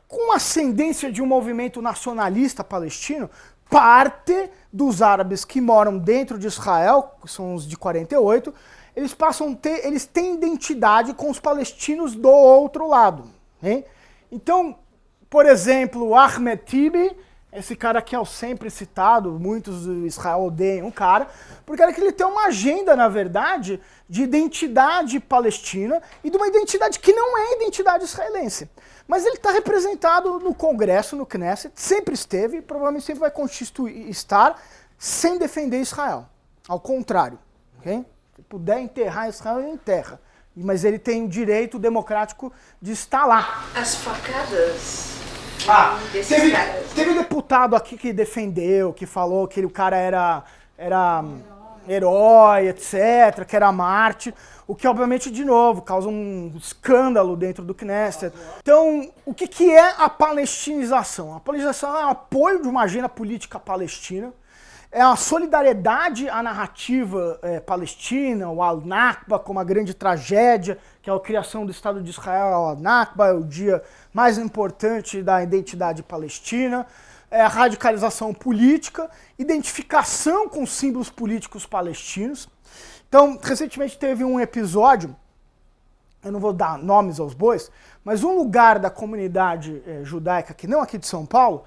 com ascendência de um movimento nacionalista palestino, parte dos árabes que moram dentro de Israel, que são os de 48, eles têm identidade com os palestinos do outro lado. Hein? Então, por exemplo, Ahmed Tibi, esse cara que é o sempre citado, muitos de Israel odeiam o cara, porque ele tem uma agenda, na verdade, de identidade palestina e de uma identidade que não é identidade israelense. Mas ele está representado no Congresso, no Knesset, sempre esteve e provavelmente sempre vai estar sem defender Israel. Ao contrário. Okay? Se puder enterrar Israel, ele enterra. Mas ele tem o direito democrático de estar lá. As facadas... Teve deputado aqui que defendeu, que falou que o cara era herói, etc., que era Marte, o que obviamente, de novo, causa um escândalo dentro do Knesset. Então, o que é a palestinização? A palestinização é o apoio de uma agenda política palestina, é a solidariedade à narrativa palestina, o Al-Nakba como a grande tragédia, que é a criação do Estado de Israel. Al-Nakba é o dia mais importante da identidade palestina, é a radicalização política, identificação com símbolos políticos palestinos. Então, recentemente teve um episódio, eu não vou dar nomes aos bois, mas um lugar da comunidade judaica, que não aqui de São Paulo,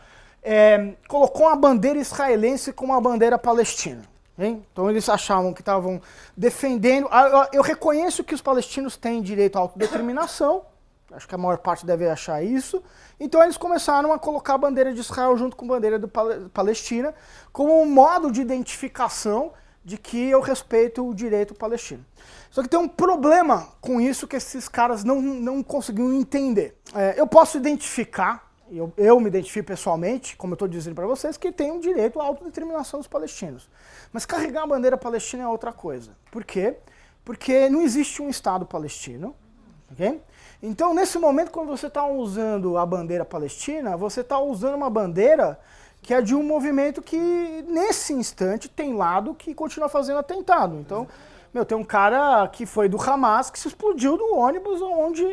colocou uma bandeira israelense com uma bandeira palestina. Hein? Então eles achavam que estavam defendendo... Eu reconheço que os palestinos têm direito à autodeterminação, acho que a maior parte deve achar isso, então eles começaram a colocar a bandeira de Israel junto com a bandeira da Palestina como um modo de identificação de que eu respeito o direito palestino. Só que tem um problema com isso que esses caras não conseguiram entender. Eu posso identificar, eu me identifico pessoalmente, como eu estou dizendo para vocês, que tem um direito à autodeterminação dos palestinos. Mas carregar a bandeira palestina é outra coisa. Por quê? Porque não existe um Estado palestino. Okay? Então, nesse momento, quando você está usando a bandeira palestina, você está usando uma bandeira que é de um movimento que, nesse instante, tem lado que continua fazendo atentado. Então, tem um cara que foi do Hamas que se explodiu do ônibus onde,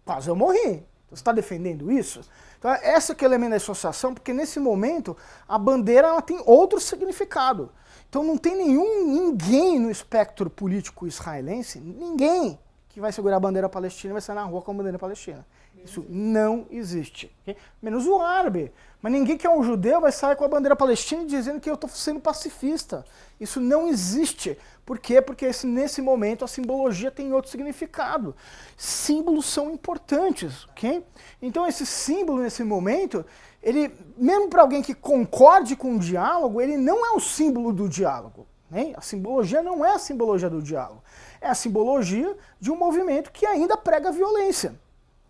quase eu morri. Você está defendendo isso? Então, esse que é o elemento da associação, porque nesse momento a bandeira ela tem outro significado. Então não tem ninguém no espectro político israelense, ninguém que vai segurar a bandeira palestina e vai sair na rua com a bandeira palestina. Isso não existe. Okay? Menos o árabe. Mas ninguém que é um judeu vai sair com a bandeira palestina dizendo que eu estou sendo pacifista. Isso não existe. Por quê? Porque nesse momento a simbologia tem outro significado. Símbolos são importantes. Okay? Então esse símbolo nesse momento, ele, mesmo para alguém que concorde com o diálogo, ele não é o símbolo do diálogo. Né? A simbologia não é a simbologia do diálogo. É a simbologia de um movimento que ainda prega violência.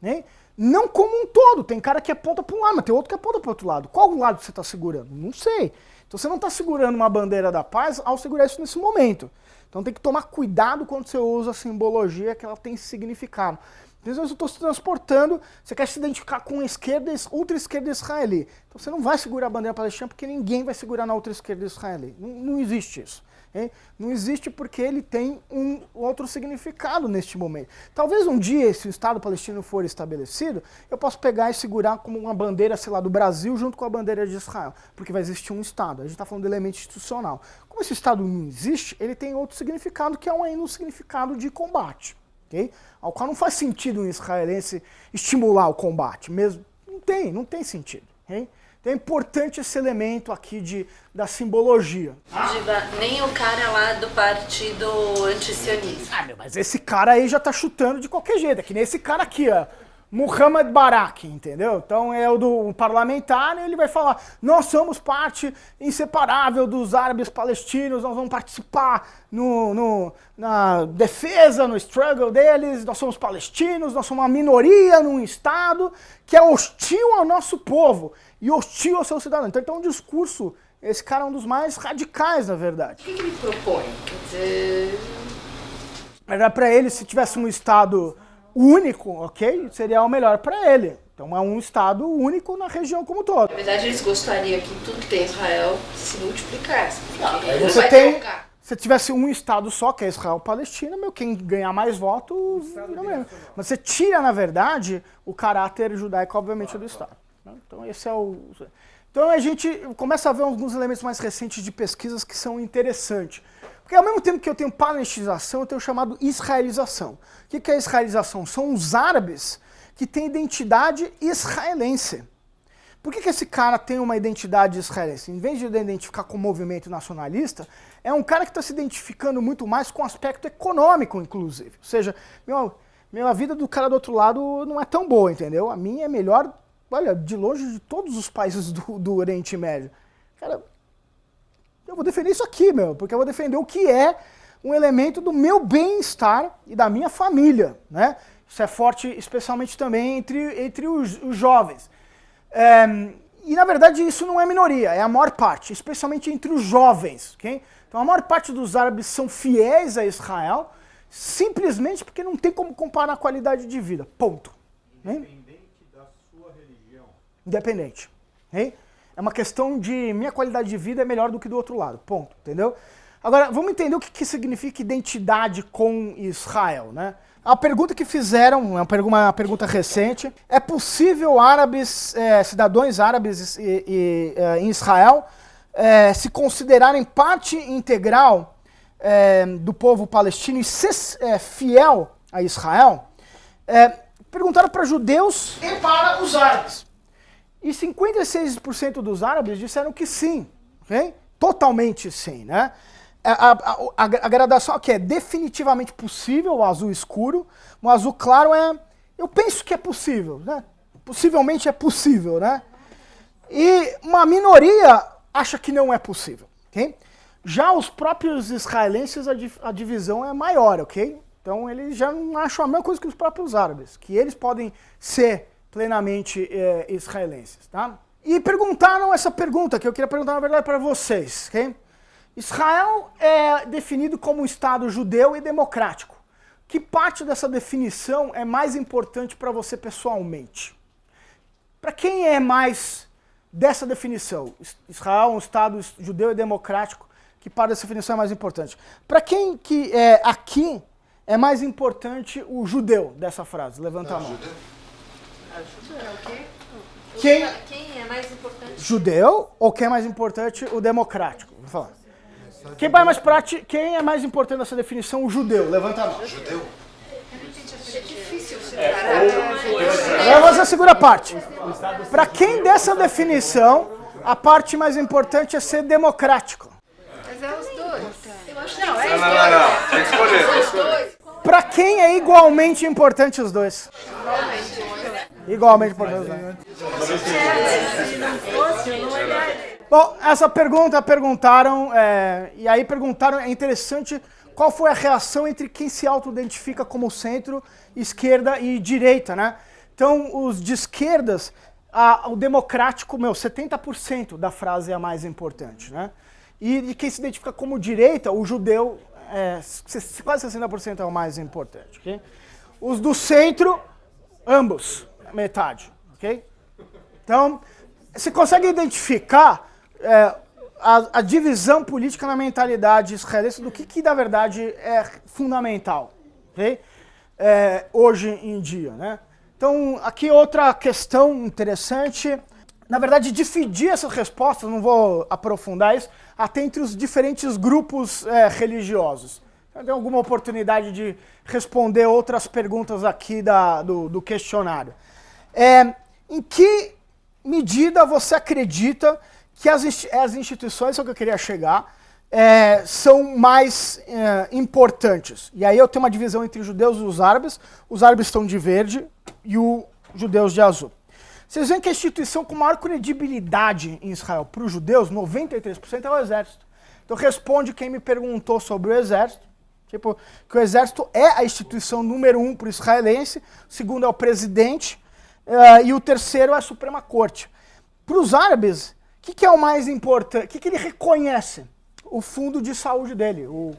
Né? Não como um todo, tem cara que aponta para um lado, mas tem outro que aponta para o outro lado. Qual lado você está segurando? Não sei. Então você não está segurando uma bandeira da paz ao segurar isso nesse momento. Então tem que tomar cuidado quando você usa a simbologia, que ela tem significado. Às vezes eu estou se transportando, você quer se identificar com a esquerda, ultra-esquerda israelí. Então você não vai segurar a bandeira palestina porque ninguém vai segurar na ultra-esquerda israelí. Não existe isso. Hein? Não existe porque ele tem um outro significado neste momento. Talvez um dia, se o Estado palestino for estabelecido, eu possa pegar e segurar como uma bandeira, sei lá, do Brasil junto com a bandeira de Israel, porque vai existir um Estado. A gente está falando do elemento institucional. Como esse Estado não existe, ele tem outro significado, que é ainda um significado de combate. Okay? Ao qual não faz sentido um israelense estimular o combate, mesmo. Não tem sentido. Okay? Então é importante esse elemento aqui da simbologia. Giba, nem o cara lá do partido antisionista. Mas esse cara aí já tá chutando de qualquer jeito. É que nem esse cara aqui, ó. Muhammad Barak, entendeu? Então é o do parlamentar e ele vai falar: nós somos parte inseparável dos árabes palestinos, nós vamos participar na defesa, no struggle deles, nós somos palestinos, nós somos uma minoria num Estado que é hostil ao nosso povo e hostil ao seu cidadão. Então é um discurso, esse cara é um dos mais radicais, na verdade. O que ele propõe? Quer dizer... Era para ele, se tivesse um Estado único, ok? Seria o melhor para ele. Então é um Estado único na região como um todo. Na verdade, eles gostariam que tudo que tem em Israel se multiplicasse. Se tivesse um Estado só, que é Israel-Palestina, quem ganhar mais votos, mas você tira, na verdade, o caráter judaico, obviamente, do Estado. Né? Então, esse é o... Então, a gente começa a ver alguns elementos mais recentes de pesquisas que são interessantes. Porque, ao mesmo tempo que eu tenho palestinização, eu tenho o chamado israelização. O que é israelização? São os árabes que têm identidade israelense. Por que esse cara tem uma identidade israelense? Em vez de identificar com o movimento nacionalista, é um cara que está se identificando muito mais com o aspecto econômico, inclusive. Ou seja, a vida do cara do outro lado não é tão boa, entendeu? A minha é melhor, olha, de longe de todos os países do Oriente Médio. Cara, eu vou defender isso aqui, porque eu vou defender o que é um elemento do meu bem-estar e da minha família, né? Isso é forte especialmente também entre os jovens. E, na verdade, isso não é minoria, é a maior parte, especialmente entre os jovens. Okay? Então, a maior parte dos árabes são fiéis a Israel, simplesmente porque não tem como comparar a qualidade de vida. Ponto. Independente da sua religião. Independente. Okay? É uma questão de minha qualidade de vida é melhor do que do outro lado. Ponto. Entendeu? Agora, vamos entender o que significa identidade com Israel, né? A pergunta que fizeram, é uma pergunta recente, é possível cidadãos árabes em Israel se considerarem parte integral do povo palestino e ser fiel a Israel? Perguntaram para judeus e para os árabes. E 56% dos árabes disseram que sim, okay? Totalmente sim, né? A gradação aqui é definitivamente possível, o azul escuro, o azul claro eu penso que é possível, né? Possivelmente é possível, né? E uma minoria acha que não é possível, ok? Já os próprios israelenses, a divisão é maior, ok? Então eles já não acham a mesma coisa que os próprios árabes, que eles podem ser plenamente israelenses, tá? E perguntaram essa pergunta, que eu queria perguntar na verdade para vocês, ok? Israel é definido como um Estado judeu e democrático. Que parte dessa definição é mais importante para você pessoalmente? Para quem é mais dessa definição? Israel é um Estado judeu e democrático. Que parte dessa definição é mais importante? Para quem que aqui é mais importante o judeu dessa frase? Levanta a mão. Judeu, o quê? Quem é mais importante? Judeu ou quem é mais importante o democrático? Vou falar. Quem é mais importante nessa definição? O judeu. Levanta a mão. Judeu? É difícil separar. Agora vamos à segunda parte. Para quem dessa definição, a parte mais importante é ser democrático. Mas é os dois. Eu acho que Não. Tem que escolher. Para quem é igualmente importante os dois? Igualmente importante os dois. Bom, essa pergunta perguntaram, e aí perguntaram, é interessante, qual foi a reação entre quem se auto-identifica como centro, esquerda e direita, né? Então, os de esquerdas, o democrático, 70% da frase é a mais importante, né? E de quem se identifica como direita, o judeu, quase 60% é o mais importante, ok? Os do centro, ambos, metade, ok? Então, você consegue identificar a divisão política na mentalidade israelense do que na verdade é fundamental, ok? Hoje em dia, né? Então, aqui outra questão interessante, na verdade, dividir essas respostas, não vou aprofundar isso, até entre os diferentes grupos religiosos. Tem alguma oportunidade de responder outras perguntas aqui do questionário. Em que medida você acredita que as instituições, é o que eu queria chegar, são mais importantes? E aí eu tenho uma divisão entre os judeus e os árabes estão de verde e os judeus de azul. Vocês veem que a instituição com maior credibilidade em Israel para os judeus, 93%, é o exército. Então responde quem me perguntou sobre o exército, tipo, que o exército é a instituição número 1 para o israelense, o segundo é o presidente, e o terceiro é a Suprema Corte. Para os árabes, o que é o mais importante? O que ele reconhece? O fundo de saúde dele, o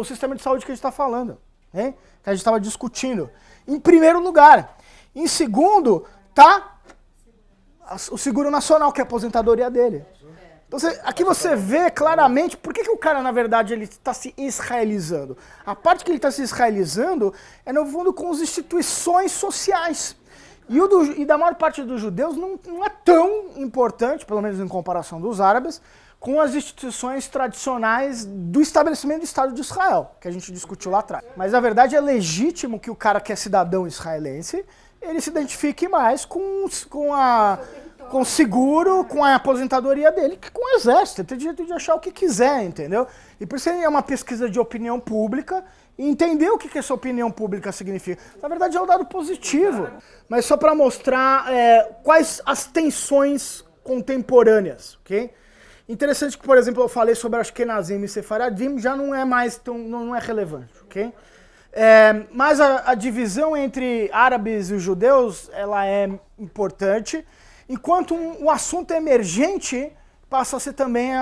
sistema de saúde que a gente está falando, hein? Que a gente estava discutindo. Em primeiro lugar. Em segundo, tá o seguro nacional, que é a aposentadoria dele. Então, aqui você vê claramente por que o cara, na verdade, ele está se israelizando. A parte que ele está se israelizando é, no fundo, com as instituições sociais. E da maior parte dos judeus não é tão importante, pelo menos em comparação dos árabes, com as instituições tradicionais do estabelecimento do Estado de Israel, que a gente discutiu lá atrás. Mas, na verdade, é legítimo que o cara que é cidadão israelense, ele se identifique mais com o seguro, com a aposentadoria dele, que com o exército. Ele tem direito de achar o que quiser, entendeu? E por isso é uma pesquisa de opinião pública e entender o que essa opinião pública significa. Na verdade, é um dado positivo, mas só para mostrar quais as tensões contemporâneas, ok? Interessante que, por exemplo, eu falei sobre Ashkenazim e Sefaradim, já não é mais tão, não é relevante, ok? Mas a divisão entre árabes e judeus, ela é importante, enquanto o assunto emergente passa a ser também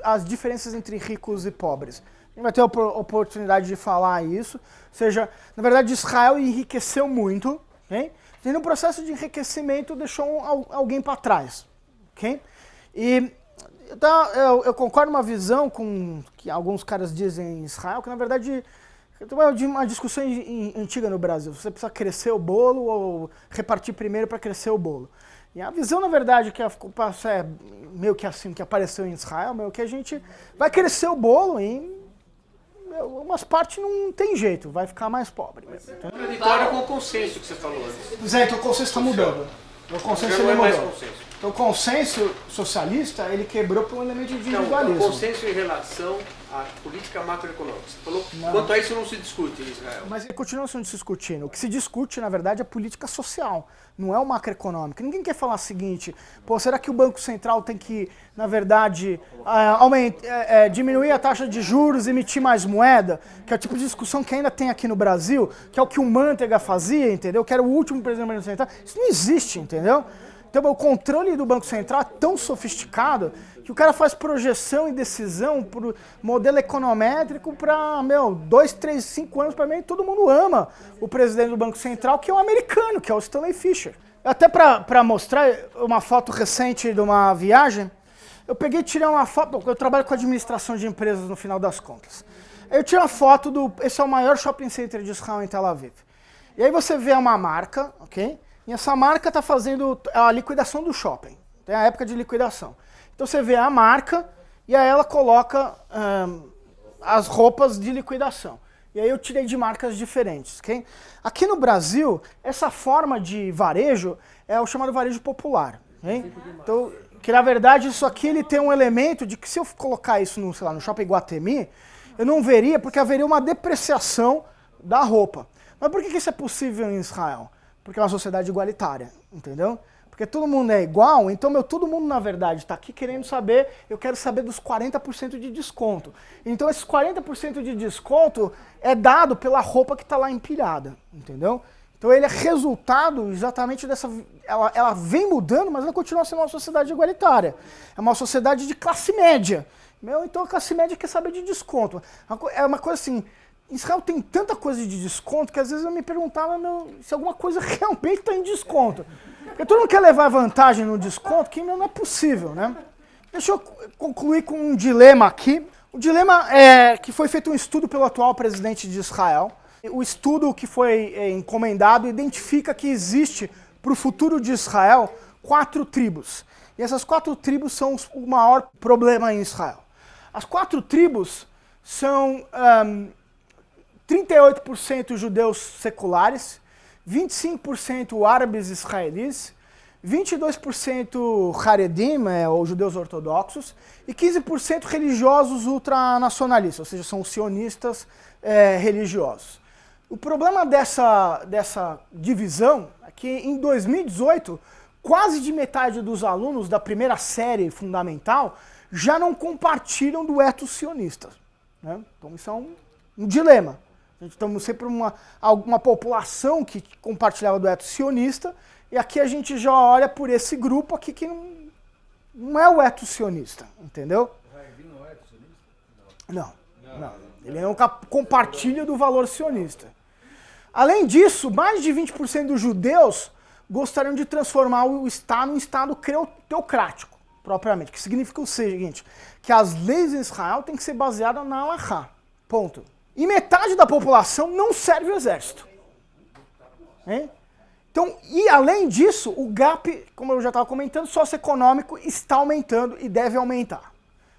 as diferenças entre ricos e pobres. A gente vai ter a oportunidade de falar isso, ou seja, na verdade Israel enriqueceu muito, ok? E no processo de enriquecimento deixou alguém para trás, ok? E então, eu concordo com uma visão com que alguns caras dizem em Israel, que na verdade é uma discussão antiga no Brasil. Você precisa crescer o bolo ou repartir primeiro para crescer o bolo. E a visão, na verdade, que é meio que assim, que apareceu em Israel, meio que a gente vai crescer o bolo e umas partes não tem jeito, vai ficar mais pobre. Mas é contraditório com o consenso que você falou antes. Então o consenso está mudando. O consenso não é mais mudou. consenso. Então o consenso socialista, ele quebrou por um elemento de individualismo. Não, o consenso em relação à política macroeconômica. Você falou que quanto a isso não se discute em Israel. Mas continua sendo discutindo. O que se discute, na verdade, é a política social, não é o macroeconômico. Ninguém quer falar o seguinte, será que o Banco Central tem que, na verdade, diminuir a taxa de juros, emitir mais moeda? Que é o tipo de discussão que ainda tem aqui no Brasil, que é o que o Manteiga fazia, entendeu? Que era o último presidente do Banco Central. Isso não existe, entendeu? Então o controle do Banco Central é tão sofisticado que o cara faz projeção e decisão por modelo econométrico para, 2, 3, 5 anos para mim, todo mundo ama o presidente do Banco Central, que é um americano, que é o Stanley Fischer. Até para mostrar uma foto recente de uma viagem, eu peguei e tirei uma foto, eu trabalho com administração de empresas no final das contas. Eu tirei uma foto esse é o maior shopping center de Israel em Tel Aviv. E aí você vê uma marca, ok? E essa marca está fazendo a liquidação do shopping. Tem a época de liquidação. Então você vê a marca e aí ela coloca as roupas de liquidação. E aí eu tirei de marcas diferentes. Okay? Aqui no Brasil, essa forma de varejo é o chamado varejo popular. Okay? Então, que na verdade isso aqui ele tem um elemento de que se eu colocar isso no shopping Guatemi, eu não veria, porque haveria uma depreciação da roupa. Mas por que isso é possível em Israel? Porque é uma sociedade igualitária, entendeu? Porque todo mundo é igual, então todo mundo, na verdade, está aqui querendo saber, eu quero saber dos 40% de desconto. Então esses 40% de desconto é dado pela roupa que está lá empilhada, entendeu? Então ele é resultado exatamente dessa... Ela vem mudando, mas ela continua sendo uma sociedade igualitária. É uma sociedade de classe média. Então a classe média quer saber de desconto. É uma coisa assim... Israel tem tanta coisa de desconto que às vezes eu me perguntava se alguma coisa realmente está em desconto. Porque todo mundo quer levar vantagem no desconto, que não é possível, né? Deixa eu concluir com um dilema aqui. O dilema é que foi feito um estudo pelo atual presidente de Israel. O estudo que foi encomendado identifica que existe, para o futuro de Israel, 4 tribos. E essas 4 tribos são o maior problema em Israel. As 4 tribos são... 38% judeus seculares, 25% árabes israelis, 22% Haredim, ou judeus ortodoxos, e 15% religiosos ultranacionalistas, ou seja, são sionistas religiosos. O problema dessa divisão é que em 2018, quase de metade dos alunos da primeira série fundamental já não compartilham do ethos sionista, né? Então isso é um dilema. Estamos sempre uma população que compartilhava do ethos sionista, e aqui a gente já olha por esse grupo aqui que não é o ethos sionista, entendeu? O Haredim não é sionista? Não. Ele não compartilha do valor sionista. Além disso, mais de 20% dos judeus gostariam de transformar o Estado em um Estado teocrático. propriamente, que significa o seguinte, que as leis em Israel têm que ser baseadas na Halakha, ponto. E metade da população não serve o exército. Hein? Então, e além disso, o gap, como eu já estava comentando, socioeconômico está aumentando e deve aumentar.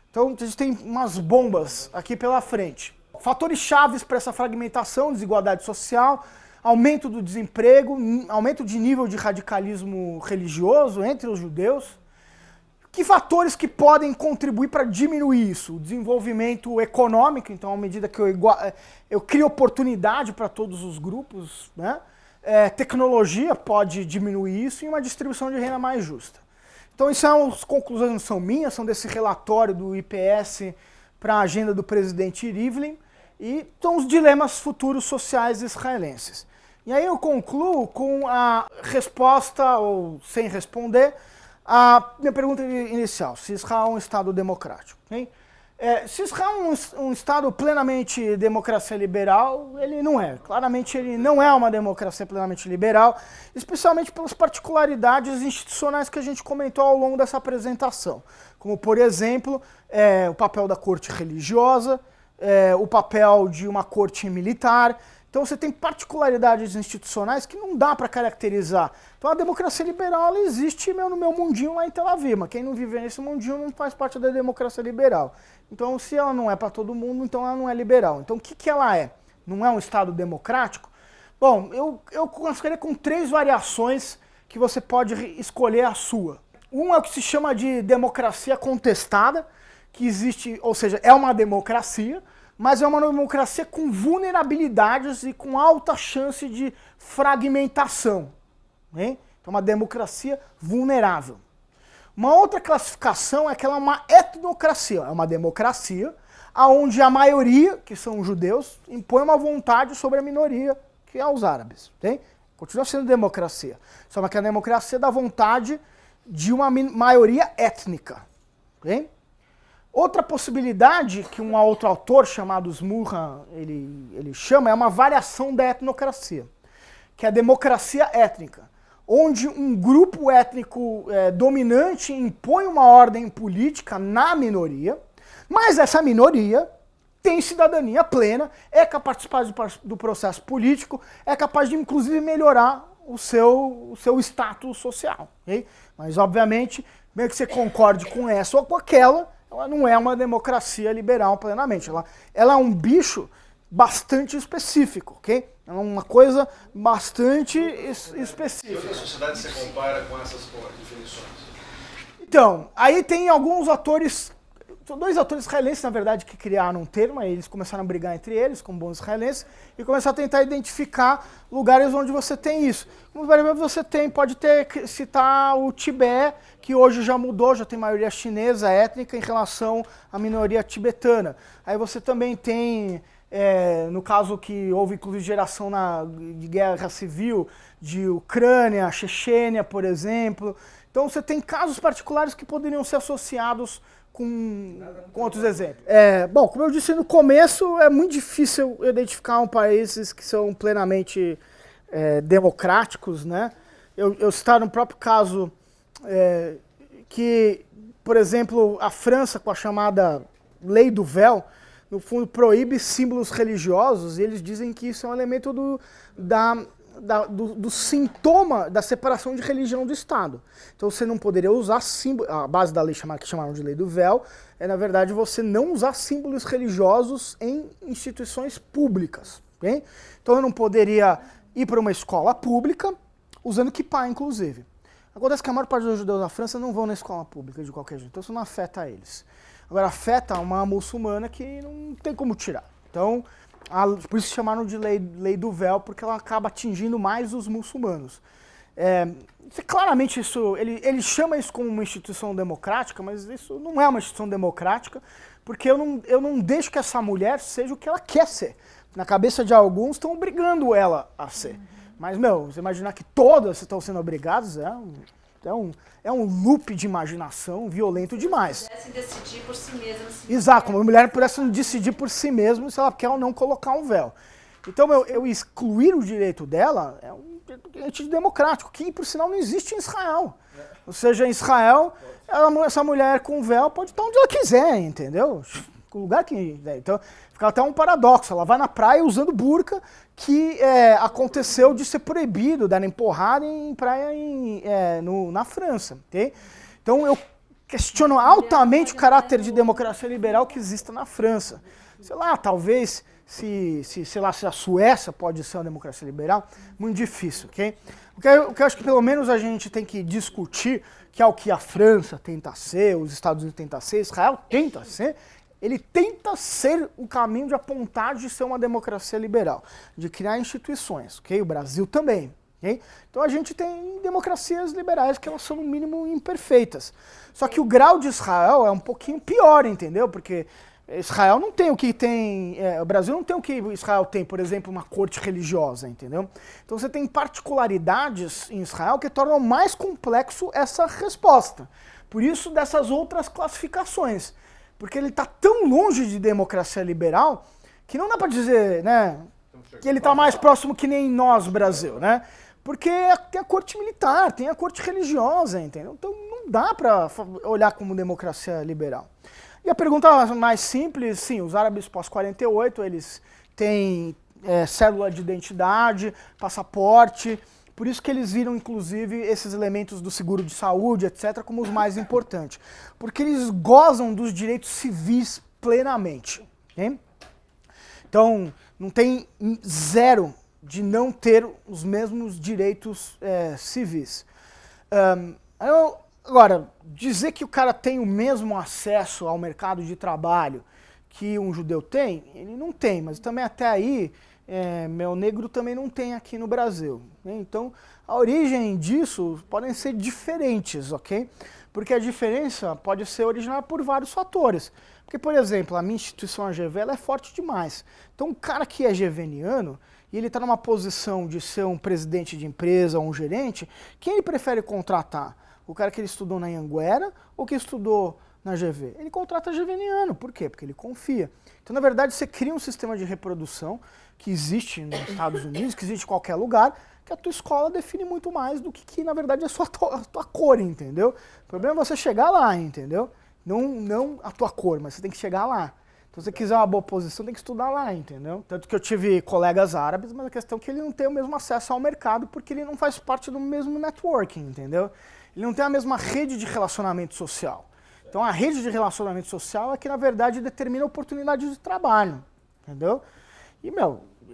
Então, a gente tem umas bombas aqui pela frente. Fatores chaves para essa fragmentação, desigualdade social, aumento do desemprego, aumento de nível de radicalismo religioso entre os judeus. Que fatores que podem contribuir para diminuir isso? O desenvolvimento econômico, então à medida que eu crio oportunidade para todos os grupos, né? Tecnologia pode diminuir isso e uma distribuição de renda mais justa. Então isso as conclusões não são minhas, são desse relatório do IPS para a agenda do presidente Rivlin e são os dilemas futuros sociais israelenses. E aí eu concluo com a resposta, ou sem responder, a minha pergunta inicial, se Israel é um Estado democrático. Hein? Se Israel é um Estado plenamente democracia liberal, ele não é. Claramente ele não é uma democracia plenamente liberal, especialmente pelas particularidades institucionais que a gente comentou ao longo dessa apresentação. Como, por exemplo, o papel da corte religiosa, o papel de uma corte militar. Então você tem particularidades institucionais que não dá para caracterizar. Então a democracia liberal ela existe no meu mundinho lá em Tel Aviv, mas quem não vive nesse mundinho não faz parte da democracia liberal. Então se ela não é para todo mundo, então ela não é liberal. Então o que ela é? Não é um Estado democrático? Bom, eu considero com 3 variações que você pode escolher a sua. Um é o que se chama de democracia contestada, que existe, ou seja, é uma democracia, mas é uma democracia com vulnerabilidades e com alta chance de fragmentação. Né? Então, uma democracia vulnerável. Uma outra classificação é que ela é uma etnocracia. É uma democracia onde a maioria, que são os judeus, impõe uma vontade sobre a minoria, que é os árabes. Né? Continua sendo democracia. Só que a democracia da vontade de uma maioria étnica. Né? Outra possibilidade que um outro autor chamado Smurra ele chama é uma variação da etnocracia, que é a democracia étnica, onde um grupo étnico dominante impõe uma ordem política na minoria, mas essa minoria tem cidadania plena, é capaz de participar do processo político, é capaz de inclusive melhorar o seu status social. Okay? Mas obviamente, mesmo que você concorde com essa ou com aquela, ela não é uma democracia liberal plenamente. Ela é um bicho bastante específico, ok? É uma coisa bastante específica. E outra sociedade você compara com essas definições? Então, aí tem alguns atores, são 2 atores israelenses, na verdade, que criaram um termo, aí eles começaram a brigar entre eles, como bons israelenses, e começaram a tentar identificar lugares onde você tem isso. Como, por exemplo, você pode citar o Tibete, que hoje já mudou, já tem maioria chinesa, étnica, em relação à minoria tibetana. Aí você também tem, no caso que houve inclusive geração de guerra civil, de Ucrânia, Chechênia, por exemplo. Então você tem casos particulares que poderiam ser associados com outros exemplos. Bom, como eu disse no começo, é muito difícil identificar países que são plenamente democráticos, né? Eu citar no próprio caso que, por exemplo, a França, com a chamada Lei do Véu, no fundo proíbe símbolos religiosos, e eles dizem que isso é um elemento do sintoma da separação de religião do Estado. Então você não poderia usar símbolos, a base da lei que chamaram de Lei do Véu, na verdade você não usar símbolos religiosos em instituições públicas. Okay? Então eu não poderia ir para uma escola pública usando kippah, inclusive. Acontece que a maior parte dos judeus da França não vão na escola pública de qualquer jeito, então isso não afeta eles. Agora afeta uma muçulmana que não tem como tirar. Então, por isso chamaram de lei do véu, porque ela acaba atingindo mais os muçulmanos. Claramente ele chama isso como uma instituição democrática, mas isso não é uma instituição democrática, porque eu não deixo que essa mulher seja o que ela quer ser. Na cabeça de alguns estão obrigando ela a ser. Mas, você imaginar que todas estão sendo obrigadas é um loop de imaginação violento demais. Pudesse decidir por si mesma. Exato, como a mulher pudesse decidir por si mesma se ela quer ou não colocar um véu. Então, eu excluir o direito dela é um direito antidemocrático, que, por sinal, não existe em Israel. Ou seja, em Israel, essa mulher com véu pode estar onde ela quiser, entendeu? O lugar que... Então, fica até um paradoxo. Ela vai na praia usando burca, que aconteceu de ser proibido dar empurrada em praia na França. Okay? Então, eu questiono altamente o caráter de democracia liberal que existe na França. Sei lá, talvez, se a Suécia pode ser uma democracia liberal, muito difícil, ok? O que eu acho que pelo menos a gente tem que discutir, que é o que a França tenta ser, os Estados Unidos tenta ser, Israel tenta ser, ele tenta ser o caminho de apontar de ser uma democracia liberal, de criar instituições, ok? O Brasil também. Okay? Então a gente tem democracias liberais que elas são no mínimo imperfeitas. Só que o grau de Israel é um pouquinho pior, entendeu? Porque Israel não tem o que tem, o Brasil não tem o que Israel tem, por exemplo, uma corte religiosa, entendeu? Então você tem particularidades em Israel que tornam mais complexo essa resposta. Por isso dessas outras classificações. Porque ele está tão longe de democracia liberal que não dá para dizer, né, que ele está mais próximo que nem nós, Brasil, né? Porque tem a corte militar, tem a corte religiosa, entendeu? Então não dá para olhar como democracia liberal. E a pergunta mais simples, sim, os árabes pós-48, eles têm cédula de identidade, passaporte, por isso que eles viram, inclusive, esses elementos do seguro de saúde, etc., como os mais importantes. Porque eles gozam dos direitos civis plenamente. Okay? Então, não tem zero de não ter os mesmos direitos civis. Agora, dizer que o cara tem o mesmo acesso ao mercado de trabalho que um judeu tem, ele não tem, mas também até aí, meu negro também não tem aqui no Brasil. Né? Então, a origem disso podem ser diferentes, ok? Porque a diferença pode ser originada por vários fatores. Porque, por exemplo, a minha instituição AGV ela é forte demais. Então, um cara que é geveniano e ele está numa posição de ser um presidente de empresa ou um gerente, quem ele prefere contratar? O cara que ele estudou na Anhanguera ou que estudou na GV? Ele contrata geveniano. Por quê? Porque ele confia. Então, na verdade, você cria um sistema de reprodução que existe nos Estados Unidos, que existe em qualquer lugar, que a tua escola define muito mais do que na verdade, é a tua cor, entendeu? O problema é você chegar lá, entendeu? Não a tua cor, mas você tem que chegar lá. Então, se você quiser uma boa posição, tem que estudar lá, entendeu? Tanto que eu tive colegas árabes, mas a questão é que ele não tem o mesmo acesso ao mercado porque ele não faz parte do mesmo networking, entendeu? Ele não tem a mesma rede de relacionamento social. Então, a rede de relacionamento social é que, na verdade, determina a oportunidade de trabalho, entendeu? E,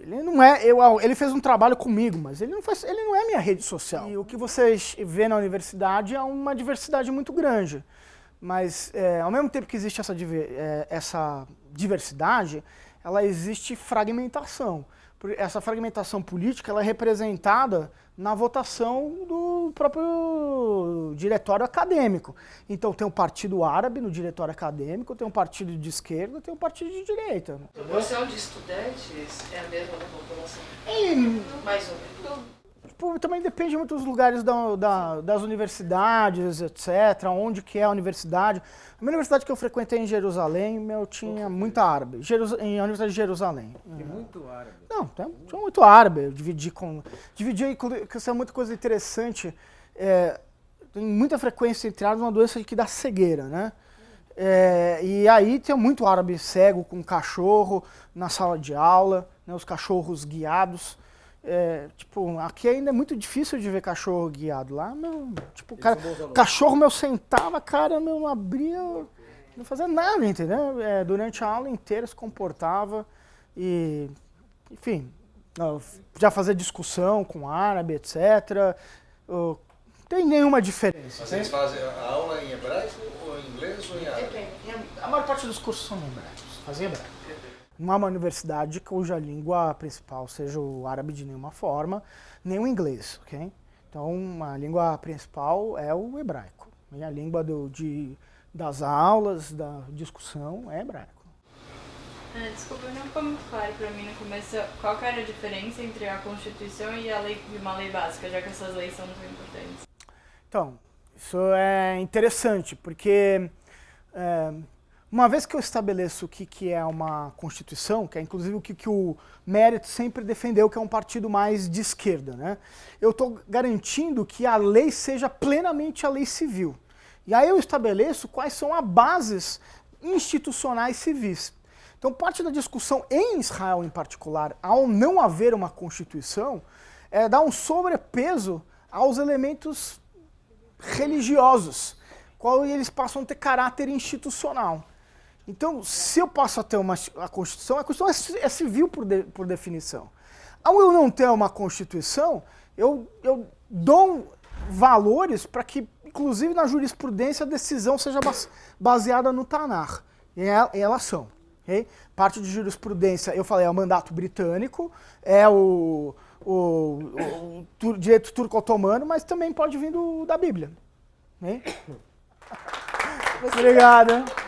ele não é... ele fez um trabalho comigo, mas ele não é minha rede social. E o que vocês vê na universidade é uma diversidade muito grande. Mas, ao mesmo tempo que existe essa diversidade, ela existe fragmentação. Essa fragmentação política ela é representada na votação do próprio diretório acadêmico. Então tem um partido árabe no diretório acadêmico, tem um partido de esquerda, tem um partido de direita. A proporção de estudantes é a mesma da população? Mais ou menos. Também depende muito dos lugares das universidades, etc., onde que é a universidade. A minha universidade que eu frequentei em Jerusalém, tinha muita árabe. A Universidade de Jerusalém. Tem muito árabe. Não, tinha muito árabe. Eu dividi, que isso é muita coisa interessante. Tem muita frequência entre árabes, uma doença que dá cegueira, né? E aí tem muito árabe cego com cachorro na sala de aula, né, os cachorros guiados. Aqui ainda é muito difícil de ver cachorro guiado. Lá, cachorro sentava, cara, não abria, não fazia nada, entendeu? Durante a aula inteira se comportava e, enfim, já fazia discussão com árabe, etc. Não tem nenhuma diferença. Vocês fazem a aula em hebraico ou em inglês ou em árabe? A maior parte dos cursos são em hebraicos, fazem hebraico. Não é uma universidade cuja língua principal seja o árabe de nenhuma forma, nem o inglês, ok? Então, a língua principal é o hebraico. E a língua das aulas, da discussão, é hebraico. Desculpa, não ficou muito claro para mim no começo qual que era a diferença entre a Constituição e uma lei básica, já que essas leis são muito importantes. Então, isso é interessante, porque Uma vez que eu estabeleço o que é uma Constituição, que é inclusive o que o Meretz sempre defendeu, que é um partido mais de esquerda, né? Eu estou garantindo que a lei seja plenamente a lei civil. E aí eu estabeleço quais são as bases institucionais civis. Então parte da discussão em Israel em particular, ao não haver uma Constituição, é dar um sobrepeso aos elementos religiosos, qual eles passam a ter caráter institucional. Então, se eu passo a ter a Constituição é civil por definição. Ao eu não ter uma Constituição, eu dou valores para que, inclusive na jurisprudência, a decisão seja baseada no Tanakh. E elas são. Okay? Parte de jurisprudência, eu falei, é o mandato britânico, é o direito turco-otomano, mas também pode vir da Bíblia. Okay? Obrigado.